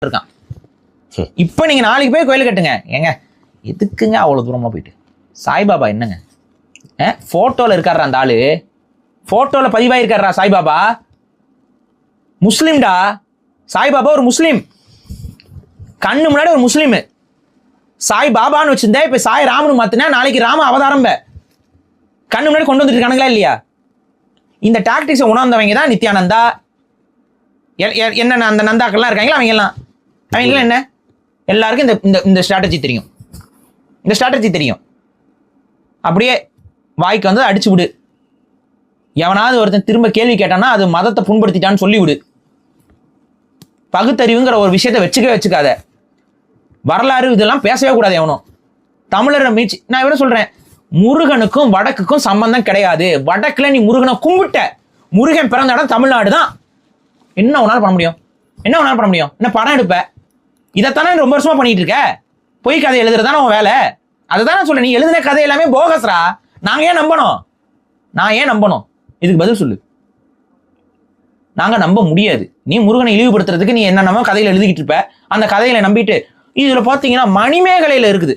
இருக்கான். இப்ப நீங்க நாளைக்கு போய் கோயில் கட்டுங்க. ஏங்க எதுக்குங்க அவ்வளவு தூரமா போயிட்டு? சாய்பாபா என்னங்க போட்டோல இருக்காரா அந்த ஆளு? போட்டோல பதிவாயிருக்காரா சாய்பாபா? முஸ்லிம்டா சாய்பாபா, ஒரு முஸ்லீம். கண்ணு முன்னாடி ஒரு முஸ்லீம். சாய் பாபான்னு வச்சிருந்தா இப்ப சாய் ராமனு மாத்தினா நாளைக்கு ராம அவதாரம் கண்ணு முன்னாடி கொண்டு வந்துட்டு இருக்கானுங்களா இல்லையா? இந்த டாக்டிக்ஸை உணர்ந்தவங்க தான் நித்யானந்தா, என்ன அந்த நந்தாக்கள்லாம் இருக்காங்களா, அவங்கெல்லாம் என்ன எல்லாருக்கும் இந்த இந்த ஸ்ட்ராட்டஜி தெரியும். இந்த ஸ்ட்ராட்டஜி தெரியும். அப்படியே வாய்க்கு வந்து அடிச்சு விடு. எவனாவது ஒருத்தன் திரும்ப கேள்வி கேட்டானா அது மதத்தை புண்படுத்திட்டான்னு சொல்லி விடு. பகுத்தறிவுங்கிற ஒரு விஷயத்தை வச்சுக்காத. வரலாறு இதெல்லாம் பேசவே கூடாது. எவனும் தமிழரை மீச்சு நான் இவன சொல்றேன், முருகனுக்கும் வடக்குக்கும் சம்பந்தம் கிடையாது. வடக்குல நீ முருகனை கும்பிட்ட, முருகன் பிறந்த இடம் தமிழ்நாடு தான். என்ன உன்னால பண்ண முடியும்? என்ன படம் எடுப்ப? இதைத்தானே ரொம்ப வருஷமா பண்ணிட்டு இருக்க. பொய் கதை எழுதுறதான உன் வேலை. அதை தானே சொல்ல. நீ எழுதின கதை எல்லாமே போகஸ்ரா. நாங்க ஏன் நம்பணும்? நான் ஏன் நம்பணும்? இதுக்கு பதில் சொல்லு. நாங்க நம்ப முடியாது. நீ முருகனை இழிவுபடுத்துறதுக்கு நீ என்னென்னமோ கதையில எழுதிக்கிட்டு இருப்ப. அந்த கதையில நம்பிட்டு இதுல பாத்தீங்கன்னா மணிமேகலையில இருக்குது.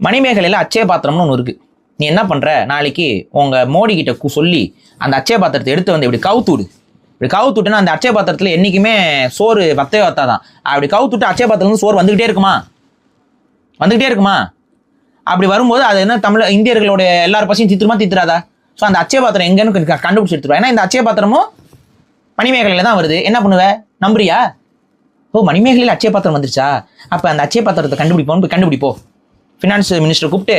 மணிமேகலையில அச்சய பாத்திரம்னு ஒன்று இருக்கு. நீ என்ன பண்ற, நாளைக்கு உங்க மோடி கிட்ட சொல்லி அந்த அச்சய பாத்திரத்தை எடுத்து வந்து இப்படி கவுத்து விடு. இப்படி கவுத்து விட்டுனா அந்த அச்சய பாத்திரத்துல என்னைக்குமே சோறு வத்தவே வத்தாதான். அப்படி கவுத்து விட்டு அச்சய பாத்திரத்துல சோறு வந்துகிட்டே இருக்குமா? அப்படி வரும்போது அது என்ன தமிழ் இந்தியர்களோட எல்லாரும் பசியும் தீத்துறாதா? ஸோ அந்த அச்சய பாத்திரம் எங்கன்னு கண்டுபிடிச்சு எடுத்துருவா. ஏன்னா இந்த அச்சய பாத்திரமும் மணிமேகலையில தான் வருது. என்ன பண்ணுவ? நம்புறியா? ஓ, மணிமேகலையில் அச்சய பாத்திரம் வந்துருச்சா? அப்ப அந்த அச்சய பாத்திரத்தை கண்டுபிடிப்போம். ஃபினான்ஸ் மினிஸ்டர் கூப்பிட்டு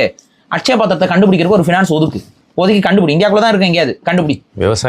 அச்சய பாத்திரத்தை கண்டுபிடிக்கிறதுக்கு ஒரு ஃபினான்ஸ் ஒதுக்கி கண்டுபிடி. இந்தியாக்குள்ள தான் இருக்கு, எங்கேயாவது கண்டுபிடி. விவசாயம்